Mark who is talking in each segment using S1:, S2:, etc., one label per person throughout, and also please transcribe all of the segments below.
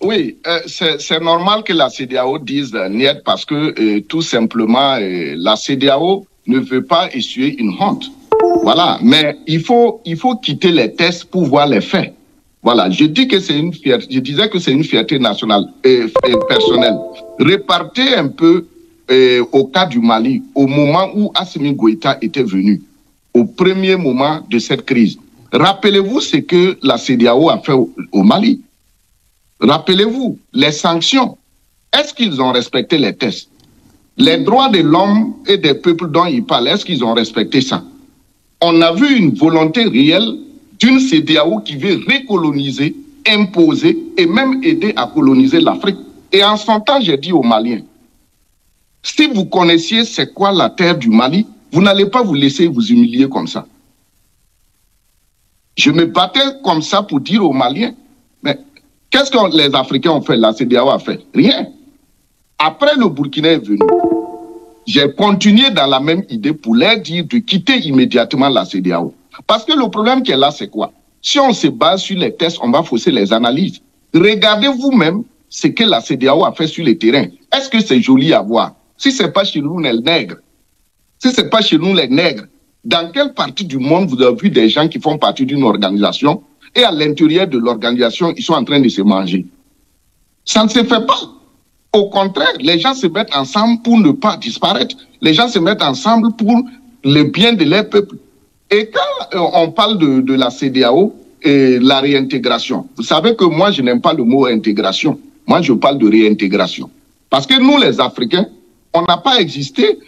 S1: Oui, c'est normal que la CEDEAO dise niet parce que tout simplement la CEDEAO ne veut pas essuyer une honte. Voilà, mais il faut quitter les tests pour voir les faits. Voilà, je dis que c'est une fierté, je disais que c'est une fierté nationale et personnelle. Repartez un peu au cas du Mali, au moment où Assimi Goïta était venu, au premier moment de cette crise. Rappelez-vous ce que la CEDEAO a fait au Mali. Rappelez-vous, les sanctions, est-ce qu'ils ont respecté les tests? Les droits de l'homme et des peuples dont ils parlent, est-ce qu'ils ont respecté ça? On a vu une volonté réelle d'une CEDEAO qui veut recoloniser, imposer et même aider à coloniser l'Afrique. Et en son temps, j'ai dit aux Maliens, si vous connaissiez c'est quoi la terre du Mali, vous n'allez pas vous laisser vous humilier comme ça. Je me battais comme ça pour dire aux Maliens, mais qu'est-ce que les Africains ont fait, la CEDEAO a fait? Rien. Après, le Burkina est venu. J'ai continué dans la même idée pour leur dire de quitter immédiatement la CEDEAO. Parce que le problème qui est là, c'est quoi? Si on se base sur les tests, on va fausser les analyses. Regardez vous-même ce que la CEDEAO a fait sur le terrain. Est-ce que c'est joli à voir? Si ce n'est pas chez nous les nègres, si ce n'est pas chez nous les nègres, dans quelle partie du monde vous avez vu des gens qui font partie d'une organisation et à l'intérieur de l'organisation, ils sont en train de se manger? Ça ne se fait pas. Au contraire, les gens se mettent ensemble pour ne pas disparaître. Les gens se mettent ensemble pour le bien de leur peuple. Et quand on parle de la CEDEAO et la réintégration, vous savez que moi, je n'aime pas le mot intégration. Moi, je parle de réintégration. Parce que nous, les Africains, on n'a pas existé.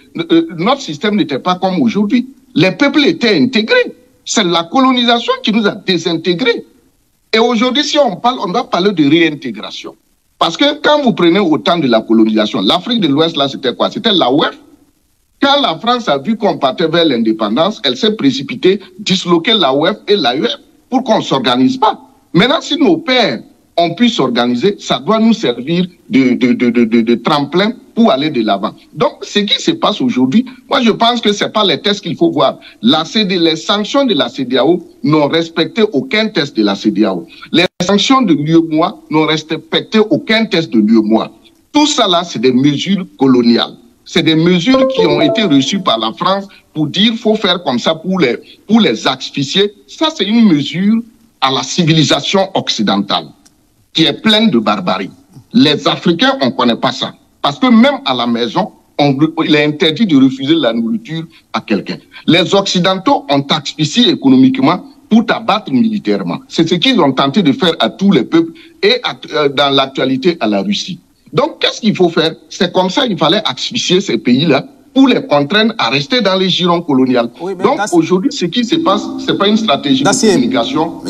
S1: Notre système n'était pas comme aujourd'hui. Les peuples étaient intégrés. C'est la colonisation qui nous a désintégrés. Et aujourd'hui, si on parle, on doit parler de réintégration. Parce que quand vous prenez au temps de la colonisation, l'Afrique de l'Ouest, là, c'était quoi? C'était l'AOF. Quand la France a vu qu'on partait vers l'indépendance, elle s'est précipitée, disloquer l'AOF et l'AUF pour qu'on ne s'organise pas. Maintenant, si nos pères ont pu s'organiser, ça doit nous servir de tremplin pour aller de l'avant. Donc, ce qui se passe aujourd'hui, moi, je pense que ce n'est pas les tests qu'il faut voir. Les sanctions de la CEDEAO n'ont respecté aucun test de la CEDEAO. Les sanctions de l'UEMOA n'ont respecté aucun test de l'UEMOA. Tout ça, là, c'est des mesures coloniales. C'est des mesures qui ont été reçues par la France pour dire qu'il faut faire comme ça pour les asphyxier. Ça, c'est une mesure à la civilisation occidentale qui est pleine de barbarie. Les Africains, on ne connaît pas ça. Parce que même à la maison, il est interdit de refuser la nourriture à quelqu'un. Les Occidentaux ont asphyxié économiquement pour t'abattre militairement. C'est ce qu'ils ont tenté de faire à tous les peuples et dans l'actualité à la Russie. Donc, qu'est-ce qu'il faut faire? C'est comme ça qu'il fallait asphyxier ces pays-là pour les contraindre à rester dans les girons coloniales. Oui, donc, aujourd'hui, ce qui se passe, ce n'est pas une stratégie de communication.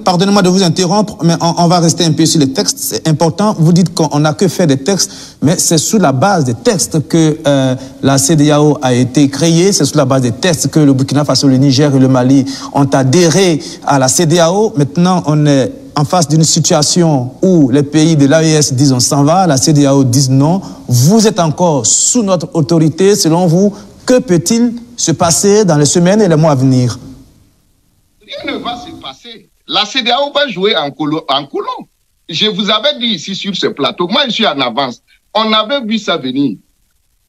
S2: Pardonnez-moi de vous interrompre, mais on va rester un peu sur les textes. C'est important. Vous dites qu'on n'a que fait des textes, mais c'est sur la base des textes que la CEDEAO a été créée. C'est sur la base des textes que le Burkina Faso, le Niger et le Mali ont adhéré à la CEDEAO. Maintenant, on est en face d'une situation où les pays de l'AES disent on s'en va, la CEDEAO disent non. Vous êtes encore sous notre autorité. Selon vous, que peut-il se passer dans les semaines et les mois à venir?
S1: Rien ne va se passer. La CEDEAO va jouer en colon. Je vous avais dit ici sur ce plateau, moi je suis en avance. On avait vu ça venir.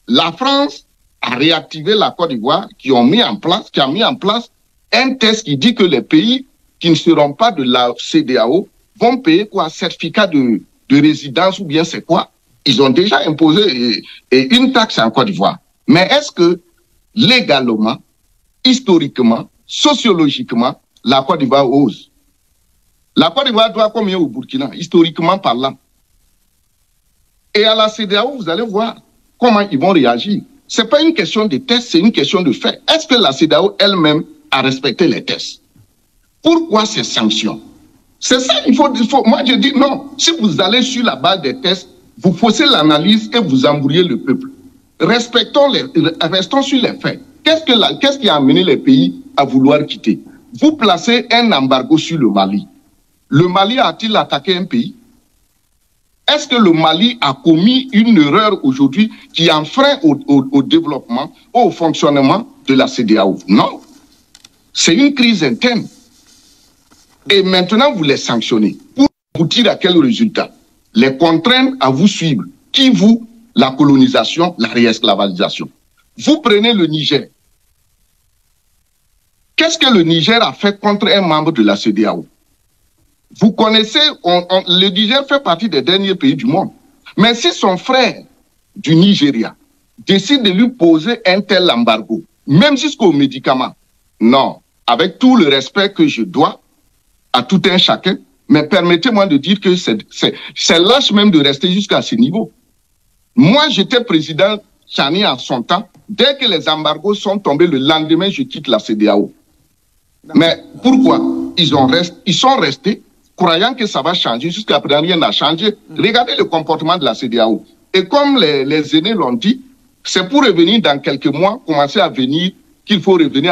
S1: La France a réactivé la Côte d'Ivoire qui a mis en place un test qui dit que les pays qui ne seront pas de la CEDEAO vont payer quoi? Certificat de résidence ou bien c'est quoi? Ils ont déjà imposé une taxe en Côte d'Ivoire. Mais est-ce que légalement, historiquement, sociologiquement, la Côte d'Ivoire ose? La Côte d'Ivoire doit combien au Burkina, historiquement parlant? Et à la CEDEAO, vous allez voir comment ils vont réagir. Ce n'est pas une question de test, c'est une question de fait. Est-ce que la CEDEAO elle-même a respecté les tests? Pourquoi ces sanctions? C'est ça, moi je dis non. Si vous allez sur la base des tests, vous faussez l'analyse et vous embrouillez le peuple. Restons sur les faits. Qu'est-ce qui a amené les pays à vouloir quitter? Vous placez un embargo sur le Mali. Le Mali a-t-il attaqué un pays? Est-ce que le Mali a commis une erreur aujourd'hui qui enfreint au développement, au fonctionnement de la CEDEAO? Non. C'est une crise interne. Et maintenant, vous les sanctionnez. Pour aboutir à quel résultat? les contraindre à vous suivre. Qui vous? La colonisation, la réesclavalisation. Vous prenez le Niger. Qu'est-ce que le Niger a fait contre un membre de la CEDEAO? Vous connaissez, le Niger fait partie des derniers pays du monde. Mais si son frère du Nigeria décide de lui poser un tel embargo, même jusqu'aux médicaments, non, avec tout le respect que je dois à tout un chacun, mais permettez-moi de dire que c'est lâche même de rester jusqu'à ce niveau. Moi, j'étais président Tchani en son temps. Dès que les embargos sont tombés, le lendemain, je quitte la CEDEAO. Mais pourquoi? Ils sont restés croyant que ça va changer. Jusqu'à présent, rien n'a changé. Regardez le comportement de la CEDEAO. Et comme les aînés l'ont dit, c'est pour revenir dans quelques mois, commencer à venir, qu'il faut revenir